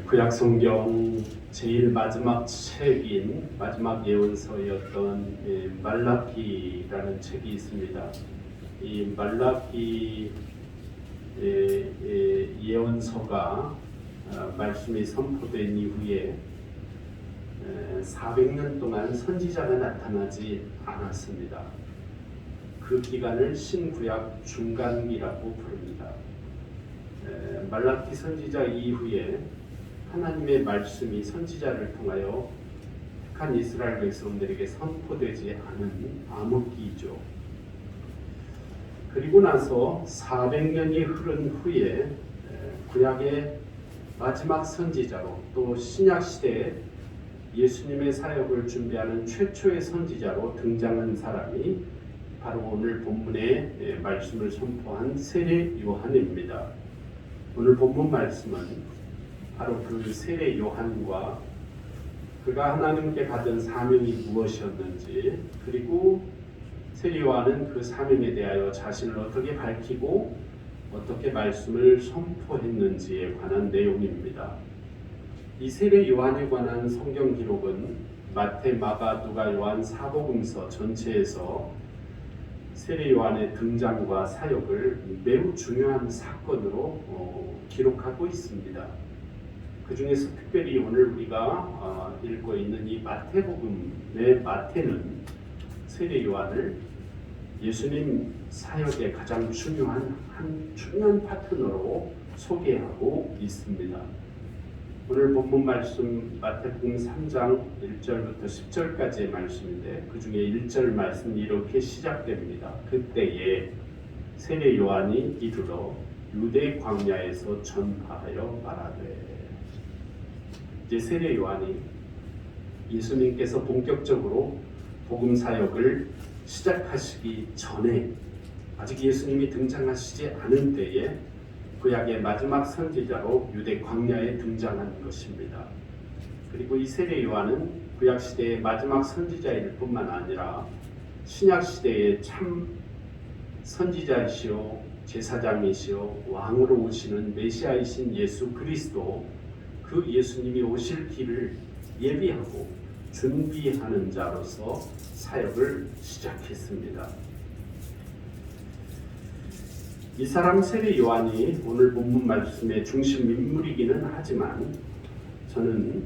구약 성경 제일 마지막 책인 마지막 예언서였던 말라기라는 책이 있습니다. 이 말라기 예언서가 말씀이 선포된 이후에 400년 동안 선지자가 나타나지 않았습니다. 그 기간을 신구약 중간기라고 부릅니다. 말라기 선지자 이후에 하나님의 말씀이 선지자를 통하여 택한 이스라엘 백성들에게 선포되지 않은 암흑기죠. 그리고 나서 400년이 흐른 후에 구약의 마지막 선지자로 또 신약 시대에 예수님의 사역을 준비하는 최초의 선지자로 등장한 사람이 바로 오늘 본문의 말씀을 선포한 세례 요한입니다. 오늘 본문 말씀은 바로 그 세례 요한과 그가 하나님께 받은 사명이 무엇이었는지, 그리고 세례 요한은 그 사명에 대하여 자신을 어떻게 밝히고 어떻게 말씀을 선포했는지에 관한 내용입니다. 이 세례 요한에 관한 성경 기록은 마태, 마가, 누가, 요한 사복음서 전체에서 세례 요한의 등장과 사역을 매우 중요한 사건으로 기록하고 있습니다. 그 중에서 특별히 오늘 우리가 읽고 있는 이 마태복음의 마태는 세례 요한을 예수님 사역의 가장 중요한 파트너로 소개하고 있습니다. 오늘 본문 말씀 마태복음 3장 1절부터 10절까지의 말씀인데 그 중에 1절 말씀이 이렇게 시작됩니다. 그때에 세례 요한이 이르러 유대 광야에서 전파하여 말하되. 이제 세례 요한이 예수님께서 본격적으로 복음 사역을 시작하시기 전에, 아직 예수님이 등장하시지 않은 때에 구약의 마지막 선지자로 유대 광야에 등장한 것입니다. 그리고 이 세례 요한은 구약 시대의 마지막 선지자일 뿐만 아니라 신약 시대의 참 선지자이시오 제사장이시오 왕으로 오시는 메시아이신 예수 그리스도, 그 예수님이 오실 길을 예비하고 준비하는 자로서 사역을 시작했습니다. 이 사람 세례 요한이 오늘 본문 말씀의 중심 인물이기는 하지만 저는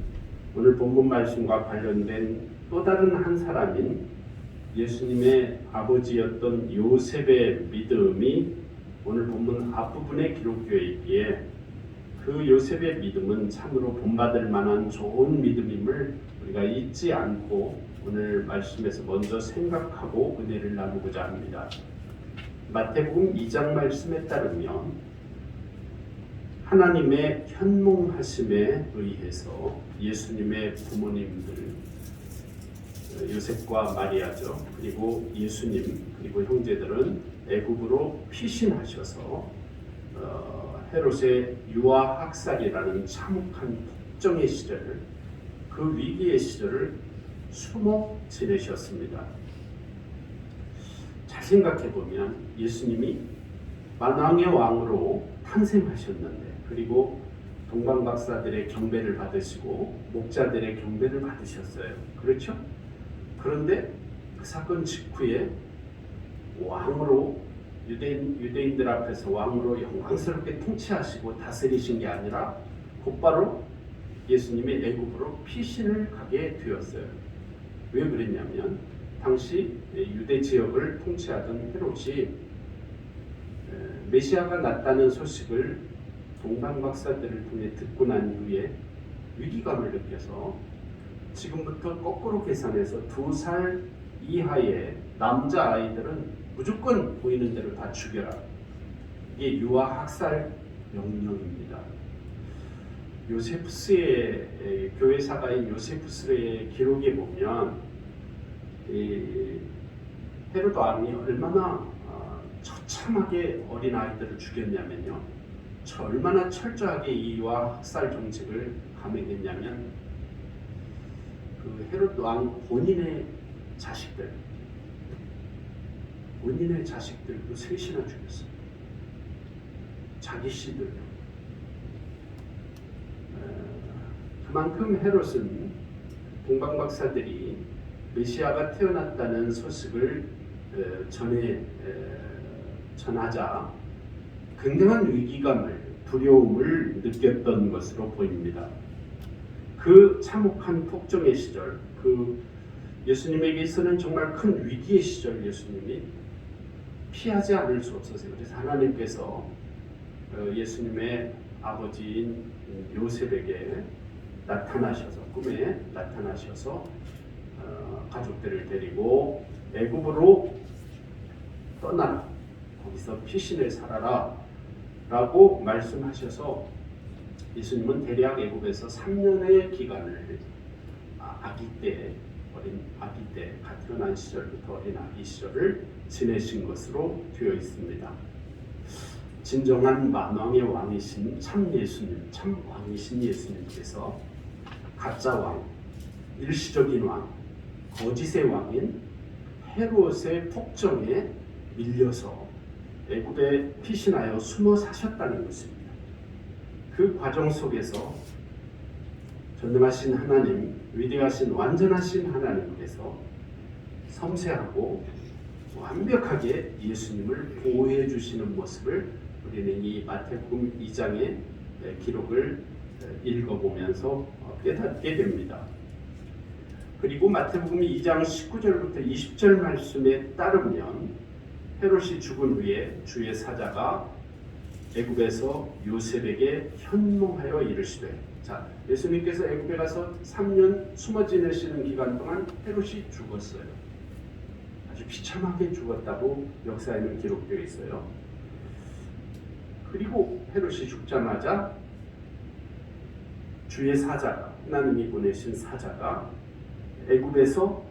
오늘 본문 말씀과 관련된 또 다른 한 사람인 예수님의 아버지였던 요셉의 믿음이 오늘 본문 앞부분에 기록되어 있기에 그 요셉의 믿음은 참으로 본받을 만한 좋은 믿음임을 우리가 잊지 않고 오늘 말씀에서 먼저 생각하고 은혜를 나누고자 합니다. 마태복음 2장 말씀에 따르면 하나님의 현몽하심에 의해서 예수님의 부모님들 요셉과 마리아죠. 그리고 예수님 그리고 형제들은 애굽으로 피신하셔서 헤롯의 유아학살이라는 참혹한 폭정의 시절을, 그 위기의 시절을 숨어 지내셨습니다. 잘 생각해보면 예수님이 만왕의 왕으로 탄생하셨는데, 그리고 동방박사들의 경배를 받으시고 목자들의 경배를 받으셨어요. 그렇죠? 그런데 그 사건 직후에 왕으로 유대인들 앞에서 왕으로 영광스럽게 통치하시고 다스리신 게 아니라 곧바로 예수님이 애굽으로 피신을 가게 되었어요. 왜 그랬냐면 당시 유대 지역을 통치하던 헤롯이 메시아가 났다는 소식을 동방박사들을 통해 듣고 난 이후에 위기감을 느껴서 지금부터 거꾸로 계산해서 2살 이하의 남자아이들은 무조건 보이는 대로 다 죽여라. 이게 유아학살 명령입니다. 요세푸스의 교회사가인 요세푸스의 기록에 보면 헤롯 왕이 얼마나 처참하게 어린 아이들을 죽였냐면요, 얼마나 철저하게 이 유아학살 정책을 감행했냐면 그 헤롯 왕 본인의 자식들도 셋이나 죽였어요. 자기 씨들. 그만큼 헤롯은 동방박사들이 메시아가 태어났다는 소식을 전하자 굉장한 위기감을, 두려움을 느꼈던 것으로 보입니다. 그 참혹한 폭정의 시절, 그 예수님에게 있어서는 정말 큰 위기의 시절, 예수님이 피하지 않을 수 없었어요. 그래서 하나님께서 예수님의 아버지인 요셉에게 나타나셔서, 꿈에 나타나셔서 가족들을 데리고 애굽으로 떠나라, 거기서 피신을 살아라 라고 말씀하셔서 예수님은 대략 애굽에서 3년의 기간을 아기 때, 어린 아기 때, 갓 태어난 시절부터 어린 아기 시절을 지내신 것으로 되어 있습니다. 진정한 만왕의 왕이신 참 예수님, 참 왕이신 예수님께서 가짜 왕, 일시적인 왕, 거짓의 왕인 헤롯의 폭정에 밀려서 애굽에 피신하여 숨어 사셨다는 것입니다. 그 과정 속에서 전능하신 하나님, 위대하신 완전하신 하나님께서 섬세하고 완벽하게 예수님을 보호해 주시는 모습을 우리는 이 마태복음 2장의 기록을 읽어보면서 깨닫게 됩니다. 그리고 마태복음 2장 19절부터 20절 말씀에 따르면 헤롯이 죽은 후에 주의 사자가 애굽에서 요셉에게 현몽하여 이르시되, 자, 예수님께서 애굽에 가서 3년 숨어 지내시는 기간 동안 헤롯이 죽었어요. 아주 비참하게 죽었다고 역사에는 기록되어 있어요. 그리고 헤롯이 죽자마자 주의 사자가, 하나님이 보내신 사자가 애굽에서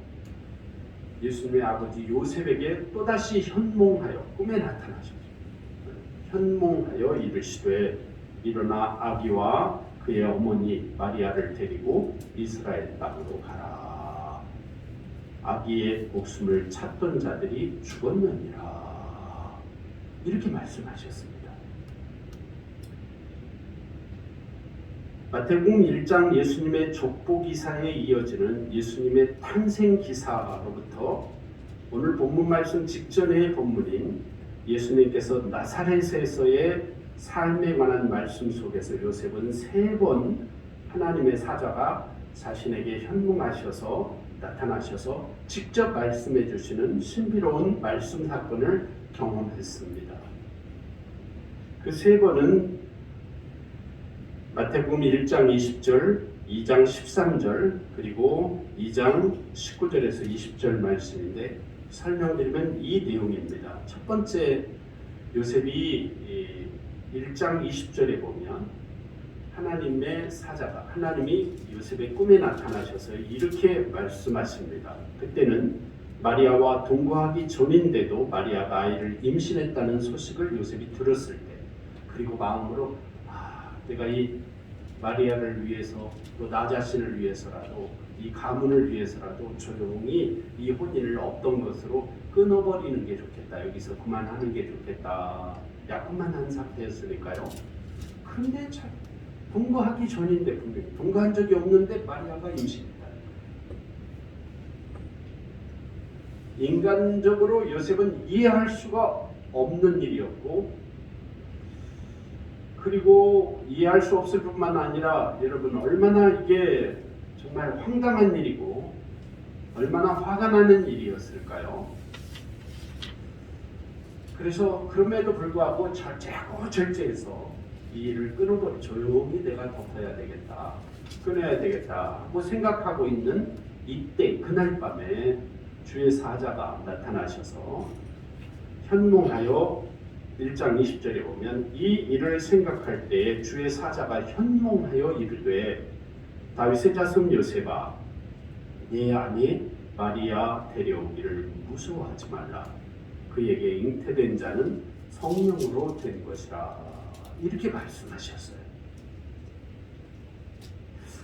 예수님의 아버지 요셉에게 또다시 현몽하여, 꿈에 나타나셨죠. 현몽하여 이르시되, 일어나 아기와 그의 어머니 마리아를 데리고 이스라엘 땅으로 가라. 아기의 목숨을 찾던 자들이 죽었느니라. 이렇게 말씀하셨습니다. 마태복음 1장 예수님의 족보 기사에 이어지는 예수님의 탄생 기사로부터 오늘 본문 말씀 직전의 본문인 예수님께서 나사렛에서의 삶에 관한 말씀 속에서 요셉은 3번 하나님의 사자가 자신에게 현몽하셔서 나타나셔서 직접 말씀해 주시는 신비로운 말씀 사건을 경험했습니다. 그 3번은 마태복음 1장 20절, 2장 13절, 그리고 2장 19절에서 20절 말씀인데, 설명드리면 이 내용입니다. 첫 번째, 요셉이 1장 20절에 보면 하나님의 사자가, 하나님이 요셉의 꿈에 나타나셔서 이렇게 말씀하십니다. 그때는 마리아와 동거하기 전인데도 마리아가 아이를 임신했다는 소식을 요셉이 들었을 때, 그리고 마음으로 내가 이 마리아를 위해서, 또 나 자신을 위해서라도, 이 가문을 위해서라도 조용히 이 혼인을 없던 것으로 끊어버리는 게 좋겠다. 여기서 그만하는 게 좋겠다. 약혼만 한 상태였으니까요. 근데 참 동거하기 전인데, 분명히 동거한 적이 없는데 마리아가 임신했다. 인간적으로 요셉은 이해할 수가 없는 일이었고, 그리고 이해할 수 없을 뿐만 아니라 여러분, 얼마나 이게 정말 황당한 일이고 얼마나 화가 나는 일이었을까요? 그래서 그럼에도 불구하고 절제하고 절제해서 이 일을 끊어버려, 조용히 내가 덮어야 되겠다, 끊어야 되겠다 하고 생각하고 있는 이때, 그날 밤에 주의 사자가 나타나셔서 현몽하여, 1장 20절에 보면 이 일을 생각할 때에 주의 사자가 현몽하여 이르되, 다윗의 자손 요셉아, 네 아내 마리아 데려오기를 무서워하지 말라. 그에게 잉태된 자는 성령으로 된 것이라. 이렇게 말씀하셨어요.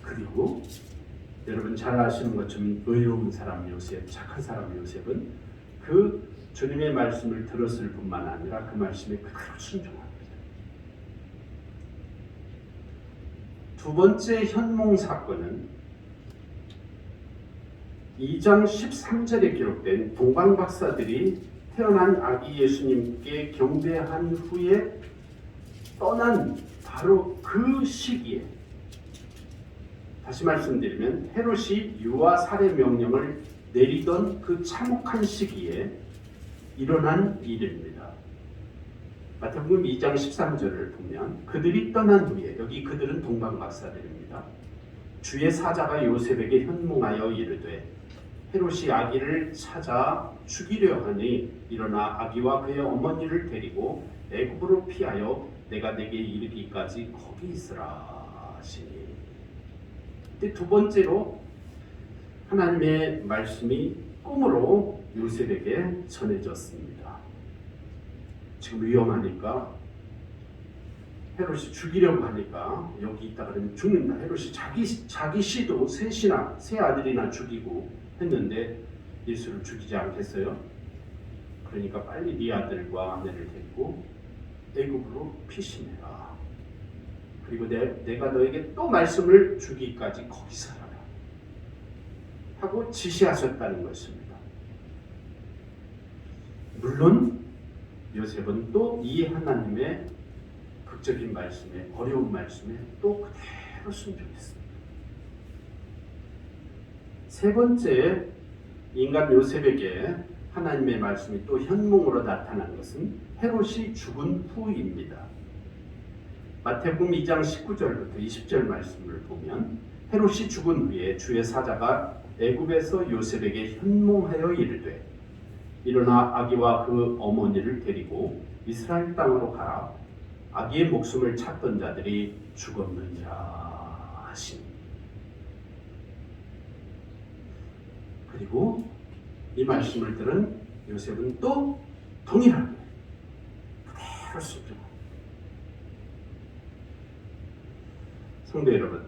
그리고 여러분 잘 아시는 것처럼 의로운 사람 요셉, 착한 사람 요셉은 그 주님의 말씀을 들었을 뿐만 아니라 그 말씀에 그대로 순종합니다. 두 번째 현몽 사건은 2장 13절에 기록된 동방 박사들이 태어난 아기 예수님께 경배한 후에 떠난 바로 그 시기에, 다시 말씀드리면 헤롯이 유아 살해 명령을 내리던 그 참혹한 시기에 일어난 일입니다. 마태복음 2장 13절을 보면 그들이 떠난 후에, 여기 그들은 동방 박사들입니다. 주의 사자가 요셉에게 현몽하여 이르되 헤롯이 아기를 찾아 죽이려 하니 일어나 아기와 그의 어머니를 데리고 애굽으로 피하여 내가 내게 이르기까지 거기 있으라 하시니. 두 번째로 하나님의 말씀이 꿈으로 요셉에게 전해졌습니다. 지금 위험하니까, 헤롯이 죽이려고 하니까 여기 있다 그러면 죽는다. 헤롯이 자기 시도 세 아들이나 죽이고 했는데 예수를 죽이지 않겠어요? 그러니까 빨리 네 아들과 아내를 데리고 애굽으로 피신해라. 그리고 내가 너에게 또 말씀을 주기까지 거기서 살아라 하고 지시하셨다는 것입니다. 물론 요셉은 또 이 하나님의 극적인 말씀에, 어려운 말씀에 또 그대로 순종했습니다. 세 번째, 인간 요셉에게 하나님의 말씀이 또 현몽으로 나타난 것은 헤롯이 죽은 후입니다. 마태복음 2장 19절부터 20절 말씀을 보면 헤롯이 죽은 후에 주의 사자가 애굽에서 요셉에게 현몽하여 이르되 일어나 아기와 그 어머니를 데리고 이스라엘 땅으로 가라. 아기의 목숨을 찾던 자들이 죽었느니라 하시니. 그리고 이 말씀을 들은 요셉은 또 동일하게 그대로 순종합니다. 성도 여러분,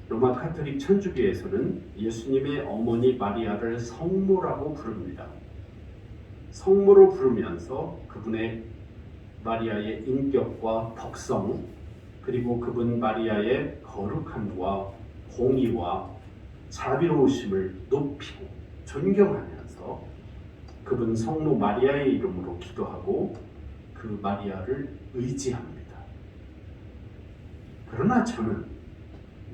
로마 카톨릭 천주교에서는 예수님의 어머니 마리아를 성모라고 부릅니다. 성모로 부르면서 그분의 마리아의 인격과 덕성, 그리고 그분 마리아의 거룩함과 공의와 자비로우심을 높이고 존경하면서 그분 성모 마리아의 이름으로 기도하고 그 마리아를 의지합니다. 그러나 저는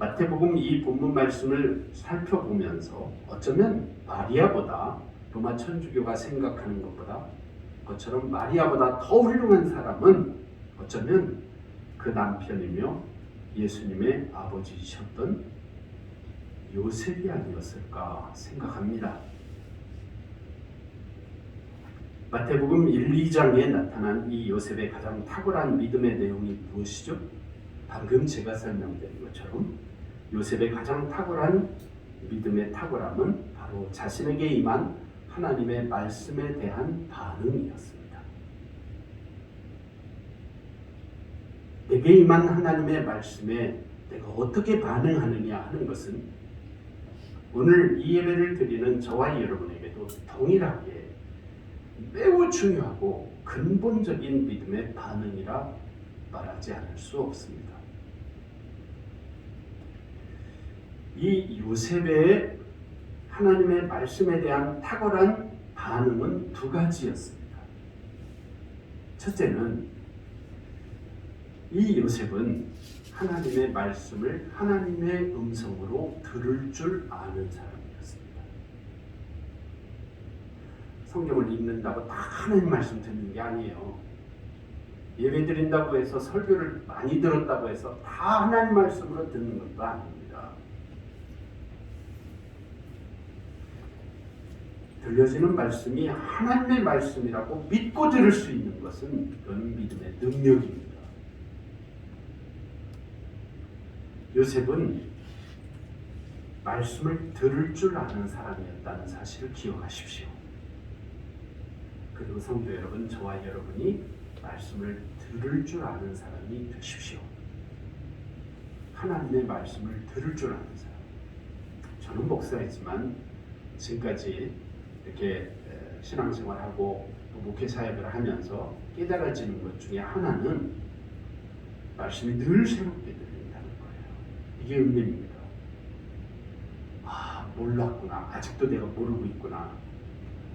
마태복음 이 본문 말씀을 살펴보면서 어쩌면 마리아보다, 로마 천주교가 생각하는 것처럼 마리아보다 더 훌륭한 사람은 어쩌면 그 남편이며 예수님의 아버지이셨던 요셉이 아니었을까 생각합니다. 마태복음 1, 2장에 나타난 이 요셉의 가장 탁월한 믿음의 내용이 무엇이죠? 방금 제가 설명드린 것처럼 요셉의 가장 탁월한 믿음의 탁월함은 바로 자신에게 임한 하나님의 말씀에 대한 반응이었습니다. 내게 임한 하나님의 말씀에 내가 어떻게 반응하느냐 하는 것은 오늘 이 예배를 드리는 저와 여러분에게도 동일하게 매우 중요하고 근본적인 믿음의 반응이라 말하지 않을 수 없습니다. 이 요셉의 하나님의 말씀에 대한 탁월한 반응은 두 가지였습니다. 첫째는 이 요셉은 하나님의 말씀을 하나님의 음성으로 들을 줄 아는 사람이었습니다. 성경을 읽는다고 다 하나님 말씀 듣는 게 아니에요. 예배 드린다고 해서 설교를 많이 들었다고 해서 다 하나님 말씀으로 듣는 것도 아닙니다. 들려지는 말씀이 하나님의 말씀이라고 믿고 들을 수 있는 것은 그건 믿음의 능력입니다. 요셉은 말씀을 들을 줄 아는 사람이었다는 사실을 기억하십시오. 그리고 성도 여러분, 저와 여러분이 말씀을 들을 줄 아는 사람이 되십시오. 하나님의 말씀을 들을 줄 아는 사람. 저는 목사이지만 지금까지 이렇게 신앙생활하고 목회 사역을 하면서 깨달아지는 것 중에 하나는 말씀이 늘 새롭게 들린다는 거예요. 이게 은혜입니다. 아, 몰랐구나. 아직도 내가 모르고 있구나.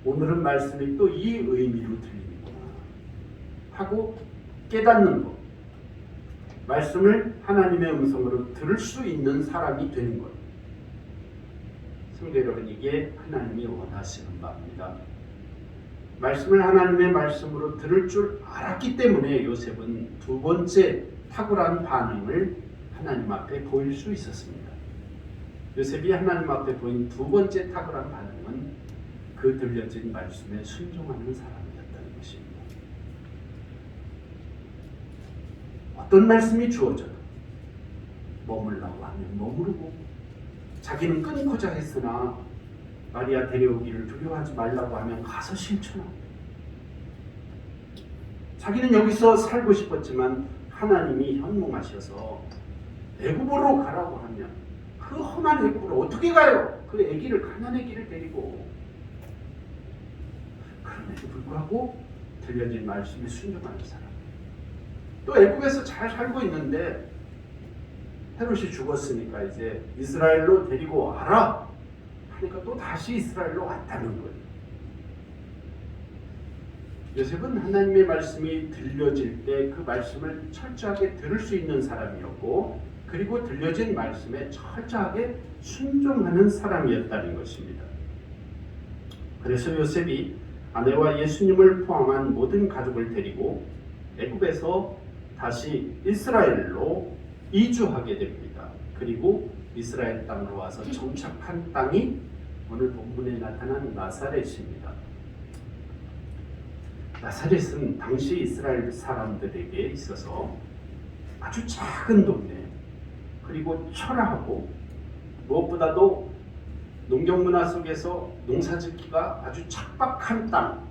오늘은 말씀이 또 이 의미로 들리는구나 하고 깨닫는 것. 말씀을 하나님의 음성으로 들을 수 있는 사람이 되는 것. 성도 여러분, 이게 하나님이 원하시는 바입니다. 말씀을 하나님의 말씀으로 들을 줄 알았기 때문에 요셉은 두 번째 탁월한 반응을 하나님 앞에 보일 수 있었습니다. 요셉이 하나님 앞에 보인 두 번째 탁월한 반응은 그 들려진 말씀에 순종하는 사람이었다는 것입니다. 어떤 말씀이 주어져도 머물라고 하면 머무르고, 자기는 끊고자 했으나 마리아 데려오기를 두려워하지 말라고 하면 가서 실천하고, 자기는 여기서 살고 싶었지만 하나님이 현몽하셔서 애굽으로 가라고 하면 그 험한 애굽으로 어떻게 가요? 그 아기를, 가난 아기를 데리고. 그럼에도 불구하고 들려진 말씀에 순종하는 사람. 또 애굽에서 잘 살고 있는데 헤롯이 죽었으니까 이제 이스라엘로 데리고 와라 하니까 또 다시 이스라엘로 왔다는 거예요. 요셉은 하나님의 말씀이 들려질 때 그 말씀을 철저하게 들을 수 있는 사람이었고, 그리고 들려진 말씀에 철저하게 순종하는 사람이었다는 것입니다. 그래서 요셉이 아내와 예수님을 포함한 모든 가족을 데리고 애굽에서 다시 이스라엘로 이주하게 됩니다. 그리고 이스라엘 땅으로 와서 정착한 땅이 오늘 본문에 나타난 나사렛입니다. 나사렛은 당시 이스라엘 사람들에게 있어서 아주 작은 동네, 그리고 초라하고 무엇보다도 농경문화 속에서 농사짓기가 아주 척박한 땅.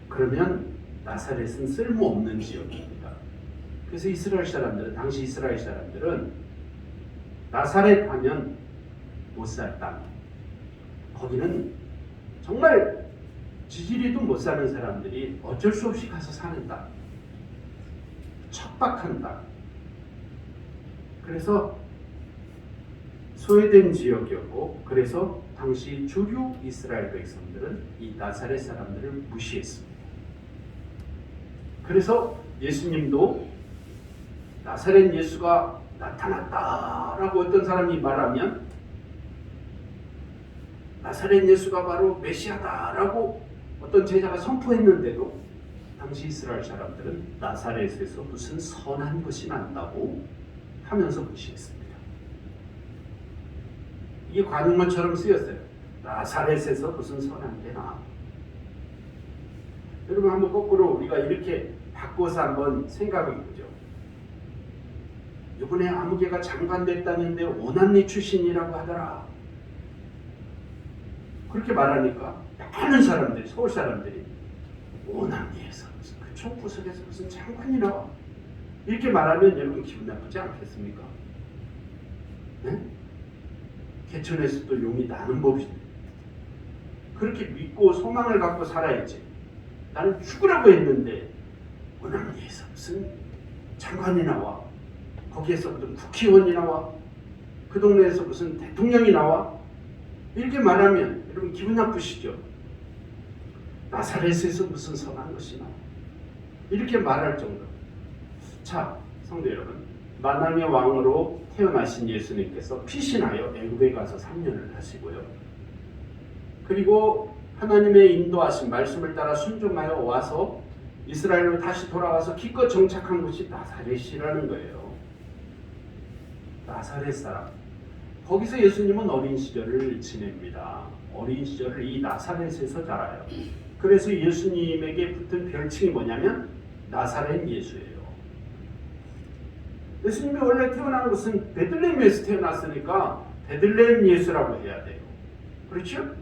그러면 나사렛은 쓸모없는 지역입니다. 그래서 이스라엘 사람들은, 당시 이스라엘 사람들은 나사렛 하면 못 살 땅, 거기는 정말 지지리도 못 사는 사람들이 어쩔 수 없이 가서 사는 땅, 척박한 땅. 그래서 소외된 지역이었고, 그래서 당시 주류 이스라엘 백성들은 이 나사렛 사람들을 무시했습니다. 그래서 예수님도 나사렛 예수가 나타났다라고 어떤 사람이 말하면 나사렛 예수가 바로 메시아다라고 어떤 제자가 선포했는데도 당시 이스라엘 사람들은 나사렛에서 무슨 선한 것이 난다고 하면서 무시했습니다. 이게 관용어처럼 쓰였어요. 나사렛에서 무슨 선한 게 나. 여러분, 한번 거꾸로 우리가 이렇게 바꿔서 한번 생각해 보죠. 이번에 아무개가 장관 됐다는데 오남리 출신이라고 하더라. 그렇게 말하니까 많은 사람들이, 서울 사람들이 오남리에서 무슨 그 총부석에서 무슨 장관이 나와. 이렇게 말하면 여러분 기분 나쁘지 않겠습니까? 네? 개천에서 또 용이 나는 법이지. 그렇게 믿고 소망을 갖고 살아야지. 나는 죽으라고 했는데 오남리에서 무슨 장관이 나와. 거기에서 무슨 국회의원이 나와. 그 동네에서 무슨 대통령이 나와. 이렇게 말하면 여러분 기분 나쁘시죠? 나사렛에서 무슨 선한 것이 나와. 이렇게 말할 정도. 자, 성도 여러분, 만왕의 왕으로 태어나신 예수님께서 피신하여 애굽에 가서 3년을 하시고요. 그리고 하나님의 인도하신 말씀을 따라 순종하여 와서 이스라엘로 다시 돌아와서 기껏 정착한 곳이 나사렛이라는 거예요. 나사렛 사람. 거기서 예수님은 어린 시절을 지냅니다. 어린 시절을 이 나사렛에서 자라요. 그래서 예수님에게 붙은 별칭이 뭐냐면 나사렛 예수예요. 예수님이 원래 태어난 곳은 베들레헴에서 태어났으니까 베들레헴 예수라고 해야 돼요. 그렇죠?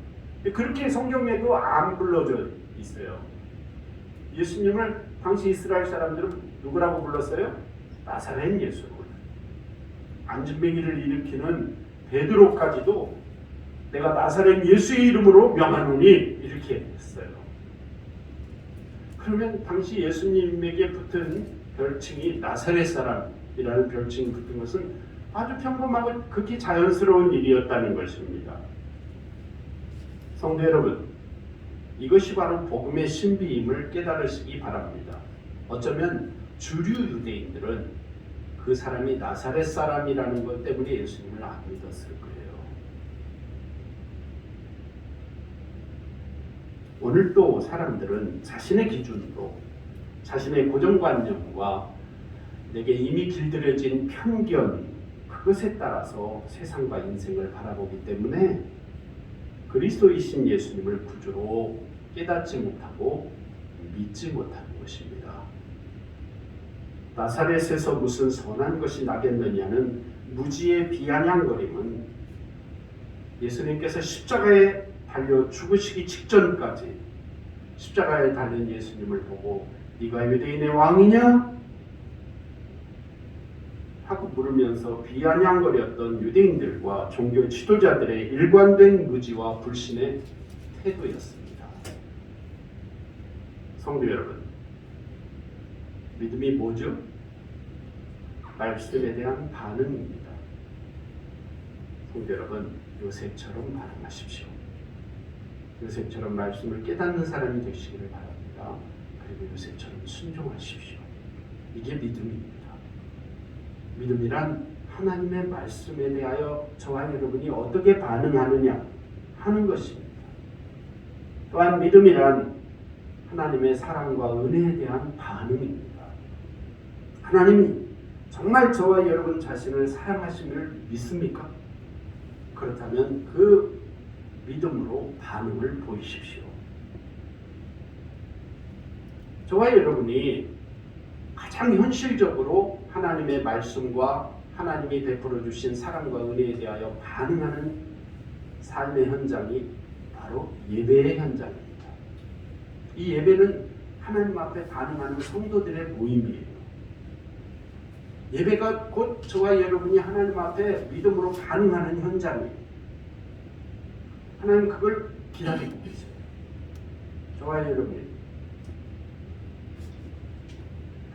그렇게 성경에도 안 불러져 있어요. 예수님을 당시 이스라엘 사람들은 누구라고 불렀어요? 나사렛 예수. 안진뱅이를 일으키는 베드로까지도 내가 나사렛 예수의 이름으로 명하노니 이렇게 했어요. 그러면 당시 예수님에게 붙은 별칭이 나사렛 사람이라는 별칭이 붙은 것은 아주 평범하고 극히 자연스러운 일이었다는 것입니다. 성도 여러분, 이것이 바로 복음의 신비임을 깨달으시기 바랍니다. 어쩌면 주류 유대인들은 그 사람이 나사렛 사람이라는 것 때문에 예수님을 안 믿었을 거예요. 오늘도 사람들은 자신의 기준으로 자신의 고정관념과 내게 이미 길들여진 편견, 그것에 따라서 세상과 인생을 바라보기 때문에 그리스도이신 예수님을 구주로 깨닫지 못하고 믿지 못하는 것입니다. 나사렛에서 무슨 선한 것이 나겠느냐는 무지의 비아냥거림은 예수님께서 십자가에 달려 죽으시기 직전까지 십자가에 달린 예수님을 보고 네가 유대인의 왕이냐? 하고 물으면서 비아냥거렸던 유대인들과 종교 지도자들의 일관된 무지와 불신의 태도였습니다. 성도 여러분, 믿음이 뭐죠? 말씀에 대한 반응입니다. 성도 여러분, 요셉처럼 반응하십시오. 요셉처럼 말씀을 깨닫는 사람이 되시기를 바랍니다. 그리고 요셉처럼 순종하십시오. 이게 믿음입니다. 믿음이란 하나님의 말씀에 대하여 저와 여러분이 어떻게 반응하느냐 하는 것입니다. 또한 믿음이란 하나님의 사랑과 은혜에 대한 반응입니다. 하나님이 정말 저와 여러분 자신을 사랑하심을 믿습니까? 그렇다면 그 믿음으로 반응을 보이십시오. 저와 여러분이 가장 현실적으로 하나님의 말씀과 하나님이 베풀어 주신 사랑과 은혜에 대하여 반응하는 삶의 현장이 바로 예배의 현장입니다. 이 예배는 하나님 앞에 반응하는 성도들의 모임이에요. 예배가 곧 저와 여러분이 하나님 앞에 믿음으로 반응하는 현장이에요. 하나님 그걸 기다리고 계세요. 저와 여러분이.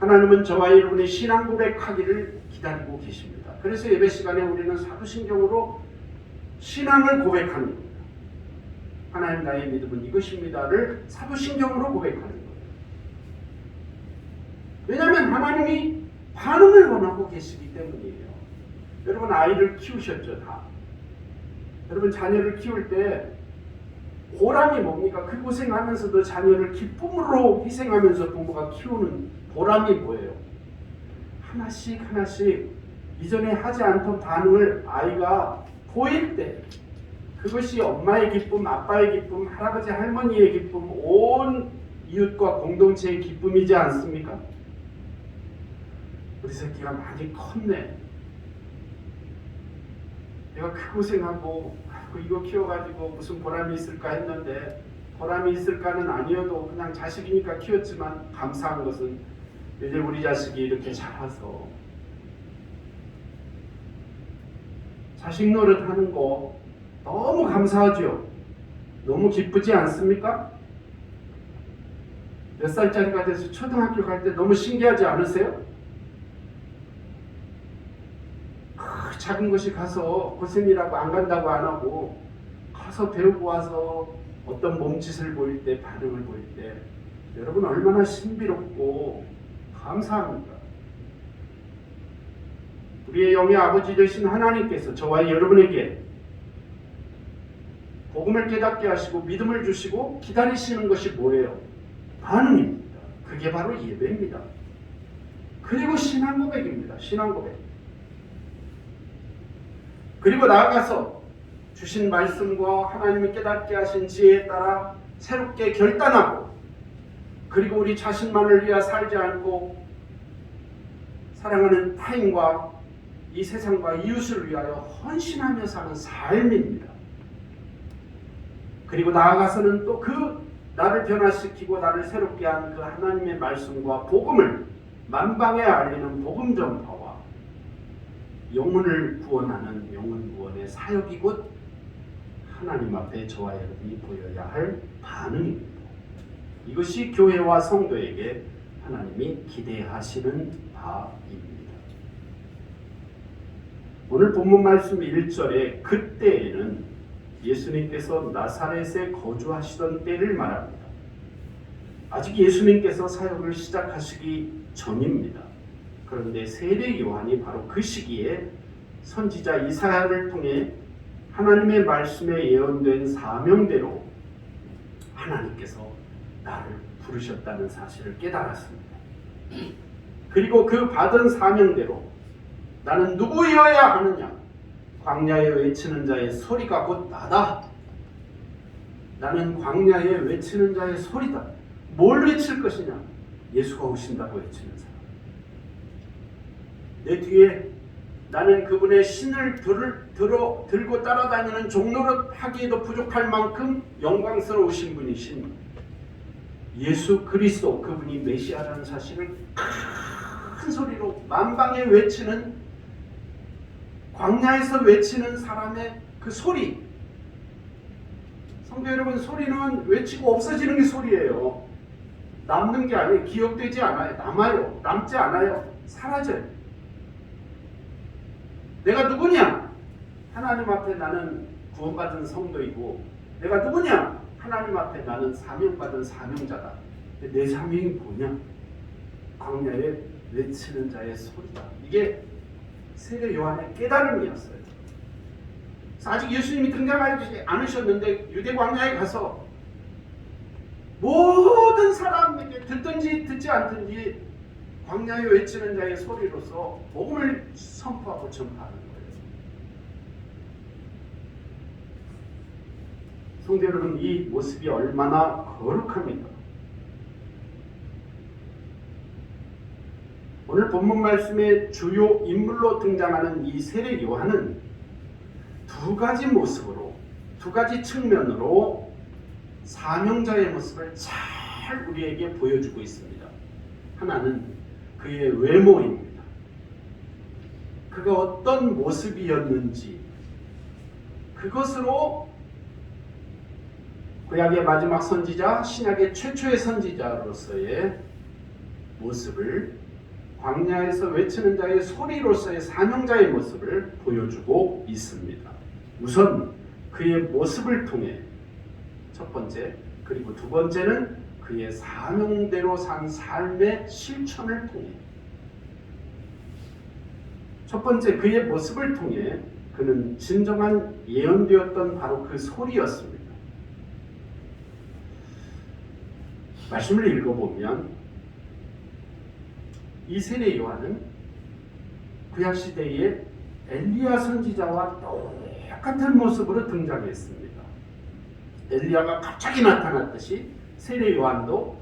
하나님은 저와 여러분의 신앙 고백하기를 기다리고 계십니다. 그래서 예배 시간에 우리는 사도신경으로 신앙을 고백하는 겁니다. 하나님 나의 믿음은 이것입니다를 사도신경으로 고백하는 거예요. 왜냐하면 하나님이 반응을 원하고 계시기 때문이에요. 여러분 아이를 키우셨죠? 다. 여러분 자녀를 키울 때 보람이 뭡니까? 그 고생하면서도 자녀를 기쁨으로 희생하면서 부모가 키우는 보람이 뭐예요? 하나씩 하나씩 이전에 하지 않던 반응을 아이가 보일 때 그것이 엄마의 기쁨, 아빠의 기쁨, 할아버지 할머니의 기쁨, 온 이웃과 공동체의 기쁨이지 않습니까? 우리 새끼가 많이 컸네. 내가 그 고생하고 이거 키워가지고 무슨 보람이 있을까 했는데 보람이 있을까는 아니어도 그냥 자식이니까 키웠지만 감사한 것은 이제 우리 자식이 이렇게 자라서 자식 노릇하는 거 너무 감사하죠. 너무 기쁘지 않습니까? 몇 살짜리가 돼서 초등학교 갈 때 너무 신기하지 않으세요? 작은 것이 가서 고생이라고 안 간다고 안 하고 가서 배우고 와서 어떤 몸짓을 보일 때 반응을 보일 때 여러분 얼마나 신비롭고 감사합니다. 우리의 영의 아버지 되신 하나님께서 저와 여러분에게 복음을 깨닫게 하시고 믿음을 주시고 기다리시는 것이 뭐예요? 반응입니다. 그게 바로 예배입니다. 그리고 신앙 고백입니다. 신앙 고백. 그리고 나아가서 주신 말씀과 하나님이 깨닫게 하신 지혜에 따라 새롭게 결단하고 그리고 우리 자신만을 위해 살지 않고 사랑하는 타인과 이 세상과 이웃을 위하여 헌신하며 사는 삶입니다. 그리고 나아가서는 또 그 나를 변화시키고 나를 새롭게 한 그 하나님의 말씀과 복음을 만방에 알리는 복음 전파와 영혼을 구원하는 영혼 구원의 사역이 곧 하나님 앞에 저와 여러분이 보여야 할 반응입니다. 이것이 교회와 성도에게 하나님이 기대하시는 바입니다. 오늘 본문 말씀 1절에 그때에는 예수님께서 나사렛에 거주하시던 때를 말합니다. 아직 예수님께서 사역을 시작하시기 전입니다. 그런데 세례 요한이 바로 그 시기에 선지자 이사야를 통해 하나님의 말씀에 예언된 사명대로 하나님께서 나를 부르셨다는 사실을 깨달았습니다. 그리고 그 받은 사명대로 나는 누구여야 하느냐? 광야에 외치는 자의 소리가 곧 나다. 나는 광야에 외치는 자의 소리다. 뭘 외칠 것이냐? 예수가 오신다고 외치는 사람. 내 뒤에 나는 그분의 신을 들고 따라다니는 종노릇 하기에도 부족할 만큼 영광스러우신 분이신 예수 그리스도, 그분이 메시아라는 사실을 큰 소리로 만방에 외치는, 광야에서 외치는 사람의 그 소리. 성도 여러분, 소리는 외치고 없어지는 게 소리예요. 남는 게 아니에요. 기억되지 않아요. 남아요. 남지 않아요. 사라져요. 내가 누구냐? 하나님 앞에 나는 구원받은 성도이고, 내가 누구냐? 하나님 앞에 나는 사명받은 사명자다. 내 사명이 뭐냐? 광야에 외치는 자의 소리다. 이게 세례 요한의 깨달음이었어요. 아직 예수님이 등장하지 않으셨는데 유대 광야에 가서 모든 사람에게 듣든지 듣지 않든지 광야에 외치는 자의 소리로서 복음을 선포하고 전파하는 거예요. 성도 여러분, 이 모습이 얼마나 거룩합니까? 오늘 본문 말씀의 주요 인물로 등장하는 이 세례 요한은 두 가지 모습으로, 두 가지 측면으로 사명자의 모습을 잘 우리에게 보여주고 있습니다. 하나는 그의 외모입니다. 그가 어떤 모습이었는지 그것으로 구약의 마지막 선지자, 신약의 최초의 선지자로서의 모습을, 광야에서 외치는 자의 소리로서의 사명자의 모습을 보여주고 있습니다. 우선 그의 모습을 통해 첫 번째, 그리고 두 번째는 그의 사명대로 산 삶의 실천을 통해. 첫 번째, 그의 모습을 통해 그는 진정한 예언되었던 바로 그 소리였습니다. 말씀을 읽어보면 이 세례 요한은 구약시대의 엘리야 선지자와 똑같은 모습으로 등장했습니다. 엘리야가 갑자기 나타났듯이 세례 요한도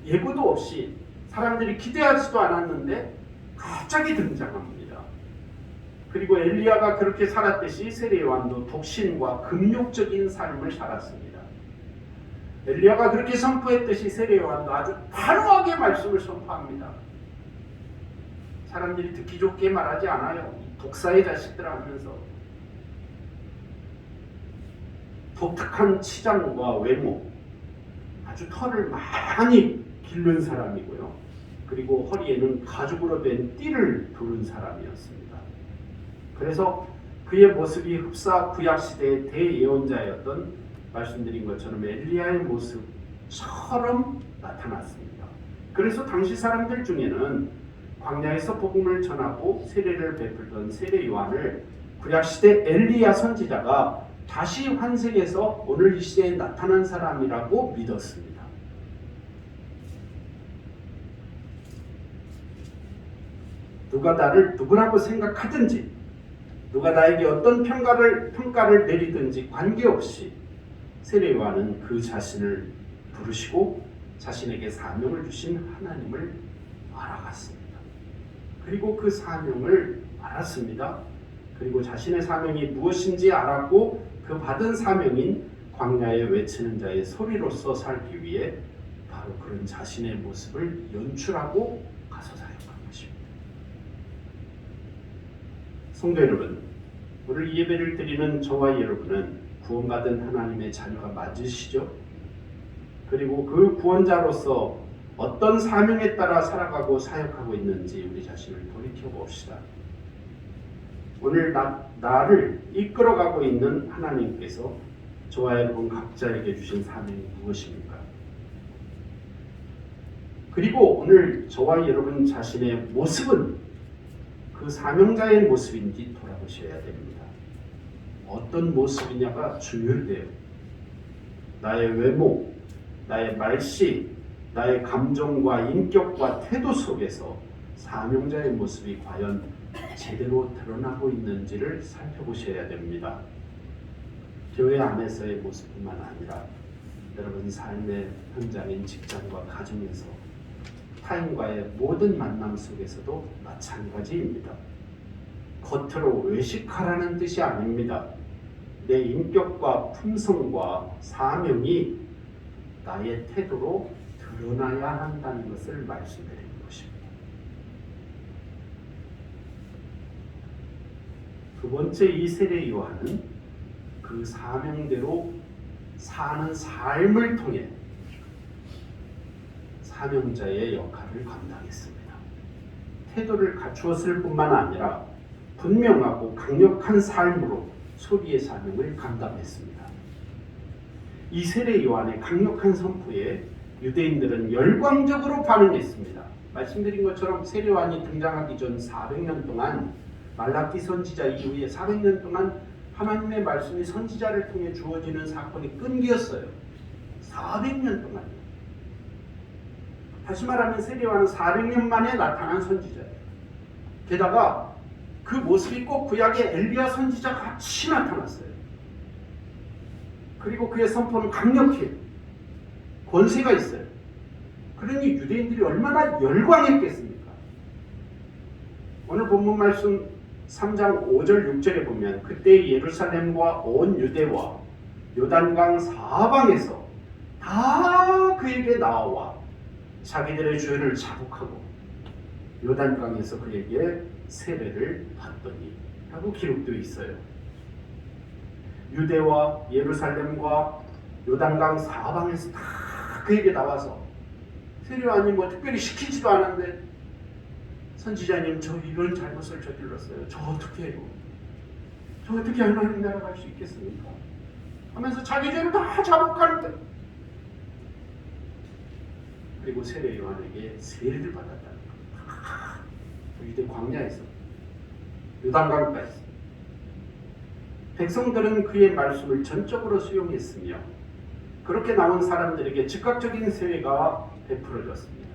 예고도 없이 사람들이 기대하지도 않았는데 갑자기 등장합니다. 그리고 엘리야가 그렇게 살았듯이 세례 요한도 독신과 금욕적인 삶을 살았습니다. 엘리야가 그렇게 선포했듯이 세례 요한도 아주 단호하게 말씀을 선포합니다. 사람들이 듣기 좋게 말하지 않아요. 독사의 자식들 하면서 독특한 치장과 외모, 아주 털을 많이 기른 사람이고요. 그리고 허리에는 가죽으로 된 띠를 두른 사람이었습니다. 그래서 그의 모습이 흡사 구약시대의 대예언자였던, 말씀드린 것처럼 엘리야의 모습처럼 나타났습니다. 그래서 당시 사람들 중에는 광야에서 복음을 전하고 세례를 베풀던 세례 요한을 구약시대 엘리야 선지자가 다시 환생해서 오늘 이 시대에 나타난 사람이라고 믿었습니다. 누가 나를 누구라고 생각하든지, 누가 나에게 어떤 평가를 내리든지 관계없이 세례 요한은 그 자신을 부르시고 자신에게 사명을 주신 하나님을 알아갔습니다. 그리고 그 사명을 알았습니다. 그리고 자신의 사명이 무엇인지 알았고 그 받은 사명인 광야에 외치는 자의 소리로서 살기 위해 바로 그런 자신의 모습을 연출하고 가서 사역한 것입니다. 성도 여러분, 오늘 이 예배를 드리는 저와 여러분은 구원받은 하나님의 자녀가 맞으시죠? 그리고 그 구원자로서 어떤 사명에 따라 살아가고 사역하고 있는지 우리 자신을 돌이켜 봅시다. 오늘 나를 이끌어가고 있는 하나님께서 저와 여러분 각자에게 주신 사명이 무엇입니까? 그리고 오늘 저와 여러분 자신의 모습은 그 사명자의 모습인지 돌아보셔야 됩니다. 어떤 모습이냐가 중요해요. 나의 외모, 나의 말씨, 나의 감정과 인격과 태도 속에서 사명자의 모습이 과연 제대로 드러나고 있는지를 살펴보셔야 됩니다. 교회 안에서의 모습뿐만 아니라 여러분 삶의 현장인 직장과 가정에서 타인과의 모든 만남 속에서도 마찬가지입니다. 겉으로 외식하라는 뜻이 아닙니다. 내 인격과 품성과 사명이 나의 태도로 드러나야 한다는 것을 말씀드리는 것입니다. 두 번째 이 세례 요한은 그 사명대로 사는 삶을 통해 사명자의 역할을 감당했습니다. 태도를 갖추었을 뿐만 아니라 분명하고 강력한 삶으로 소리의 사명을 감당했습니다. 이 세례 요한의 강력한 선포에 유대인들은 열광적으로 반응했습니다. 말씀드린 것처럼 세례 요한이 등장하기 전 400년 동안 말라기 선지자 이후에 400년 동안 하나님의 말씀이 선지자를 통해 주어지는 사건이 끈기였어요. 400년 동안요. 다시 말하면 세례 요한은 400년 만에 나타난 선지자예요. 게다가 그 모습이 꼭 구약의 엘리야 선지자 같이 나타났어요. 그리고 그의 선포는 강력해요. 권세가 있어요. 그러니 유대인들이 얼마나 열광했겠습니까? 오늘 본문 말씀 3장 5절 6절에 보면 그때 예루살렘과 온 유대와 요단강 사방에서 다 그에게 나와 자기들의 죄를 자복하고 요단강에서 그에게 세례를 받더니 라고 기록되어 있어요. 유대와 예루살렘과 요단강 사방에서 다 그에게 나와서 세례 요한이 뭐 특별히 시키지도 않았는데 선지자님 저 이런 잘못을 저질렀어요. 저 어떻게 해요? 저 어떻게 하나님 나라 갈 수 있겠습니까? 하면서 자기 죄를 다 자복하는데 그리고 세례 요한에게 세례를 받았다는 겁니다. 유대 광야에서 요단강가에서 백성들은 그의 말씀을 전적으로 수용했으며 그렇게 나온 사람들에게 즉각적인 세례가 베풀어졌습니다.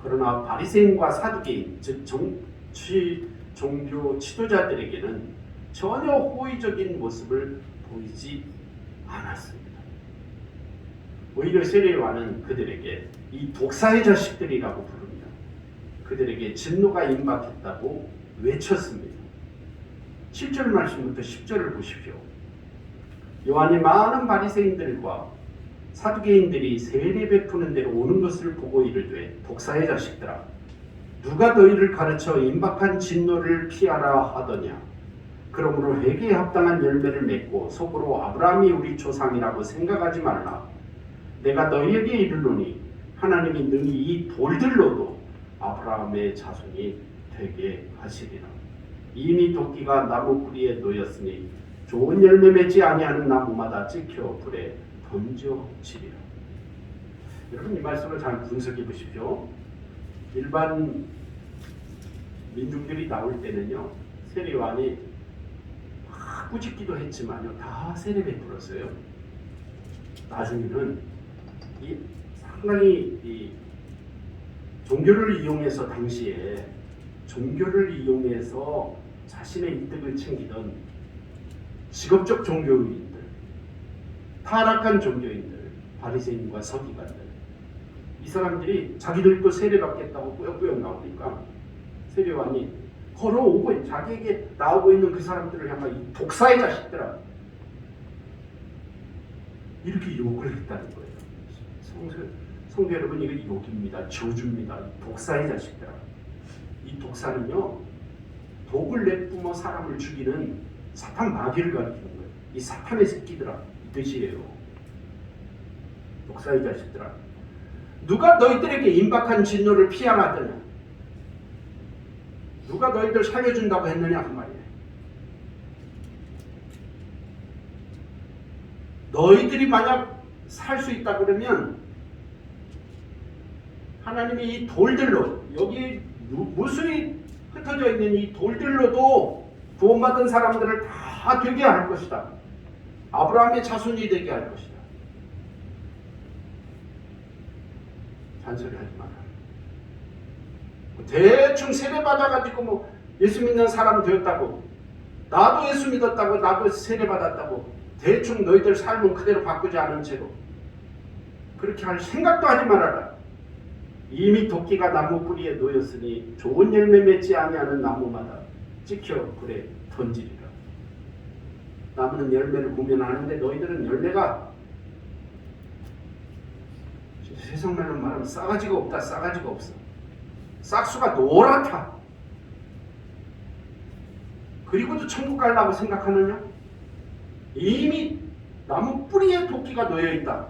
그러나 바리새인과 사두개인 즉 정치 종교 지도자들에게는 전혀 호의적인 모습을 보이지 않았습니다. 오히려 세례 요한은 그들에게 이 독사의 자식들이라고 부릅니다. 그들에게 진노가 임박했다고 외쳤습니다. 7절 말씀부터 10절을 보십시오. 요한이 많은 바리새인들과 사두개인들이 세례 베푸는 데로 오는 것을 보고 이르되 독사의 자식들아 누가 너희를 가르쳐 임박한 진노를 피하라 하더냐. 그러므로 회개에 합당한 열매를 맺고 속으로 아브라함이 우리 조상이라고 생각하지 말라. 내가 너희에게 이르노니 하나님이 능히 이 돌들로도 아브라함의 자손이 되게 하시리라. 이미 도끼가 나무 뿌리에 놓였으니 좋은 열매 맺지 아니하는 나무마다 찍혀 불에 던져지리라. 여러분 이 말씀을 잘 분석해 보십시오. 일반 민중들이 나올 때는요 세례 요한이 막 꾸짖기도 했지만요 다 세례 베풀었어요. 나중에는 상당히 종교를 이용해서 당시에 종교를 이용해서 자신의 이득을 챙기던 직업적 종교인들, 타락한 종교인들, 바리새인과 서기관들 이 사람들이 자기들도 세례받겠다고 꾸역꾸역 나오니까 세례 요한이 걸어오고 자기에게 나오고 있는 그 사람들을 향한 이 독사의 자식들아 이렇게 욕을 했다는 거예요. 성도 여러분 이거 욕입니다. 저주입니다. 독사의 자식들아. 이 독사는요 독을 내뿜어 사람을 죽이는 사탄 마귀를 가리키는 거예요. 이 사탄의 새끼들아 이 뜻이에요. 독사의 자식들아 누가 너희들에게 임박한 진노를 피하라더냐. 누가 너희들 살려준다고 했느냐 그 말이에요. 너희들이 만약 살 수 있다 그러면 하나님이 이 돌들로, 여기 무수히 흩어져 있는 이 돌들로도 구원받은 사람들을 다 되게 할 것이다. 아브라함의 자손이 되게 할 것이다. 잔소리 하지 마라. 대충 세례받아가지고 뭐 예수 믿는 사람 되었다고, 나도 예수 믿었다고, 나도 세례받았다고 대충 너희들 삶은 그대로 바꾸지 않은 채로 그렇게 할 생각도 하지 말아라. 이미 도끼가 나무 뿌리에 놓였으니 좋은 열매 맺지 아니하는 나무마다 찍혀 불에 던지리라. 나무는 열매를 구별하는데 너희들은 열매가, 세상 말로 말하면 싸가지가 없다. 싸가지가 없어. 싹수가 노랗다. 그리고도 천국 가려고 생각하느냐? 이미 나무 뿌리에 도끼가 놓여있다.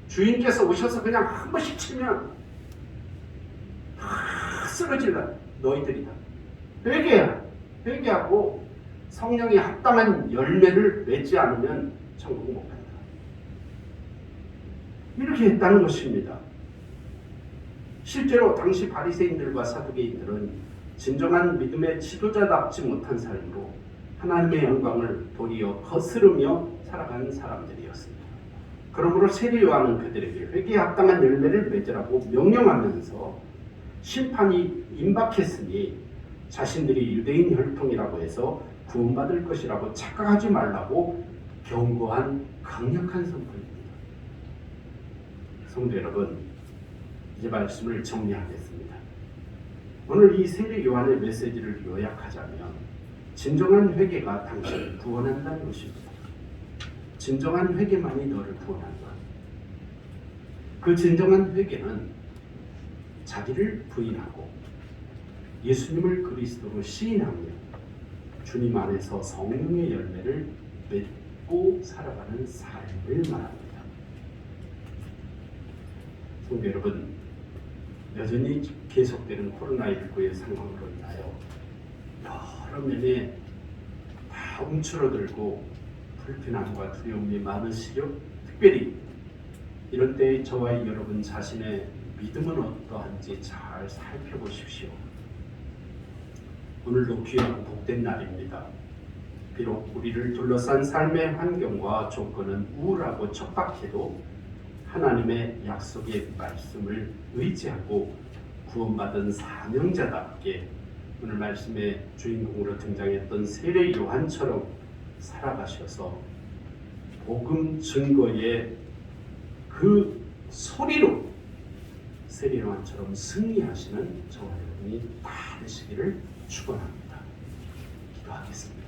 주인께서 오셔서 그냥 한 번씩 치면 다 쓰러질라. 너희들이다. 회개하고 성령이 합당한 열매를 맺지 않으면 천국 못 간다. 이렇게 했다는 것입니다. 실제로 당시 바리새인들과 사두개인들은 진정한 믿음의 지도자답지 못한 삶으로 하나님의 영광을 도리어 거스르며 살아가는 사람들이었습니다. 그러므로 세례 요한은 그들에게 회개에 합당한 열매를 맺으라고 명령하면서 심판이 임박했으니 자신들이 유대인 혈통이라고 해서 구원받을 것이라고 착각하지 말라고 경고한 강력한 선포입니다. 성도 여러분, 이제 말씀을 정리하겠습니다. 오늘 이 세례 요한의 메시지를 요약하자면 진정한 회개가 당신을 구원한다는 것입니다. 진정한 회개만이 너를 구원한다. 그 진정한 회개는 자기를 부인하고 예수님을 그리스도로 시인하며 주님 안에서 성령의 열매를 맺고 살아가는 삶을 말합니다. 성도 여러분, 여전히 계속되는 코로나19의 상황으로 인하여 여러 면에 다 움츠러들고 불편함과 두려움이 많으시죠? 특별히 이런 때에 저와 여러분 자신의 믿음은 어떠한지 잘 살펴보십시오. 오늘도 귀하고 복된 날입니다. 비록 우리를 둘러싼 삶의 환경과 조건은 우울하고 척박해도 하나님의 약속의 말씀을 의지하고 구원받은 사명자답게 오늘 말씀의 주인공으로 등장했던 세례 요한처럼 살아가셔서 복음 증거의 그 소리로 세례 요한처럼 승리하시는 저와 여러분이 다 되시기를 축원합니다. 기도하겠습니다.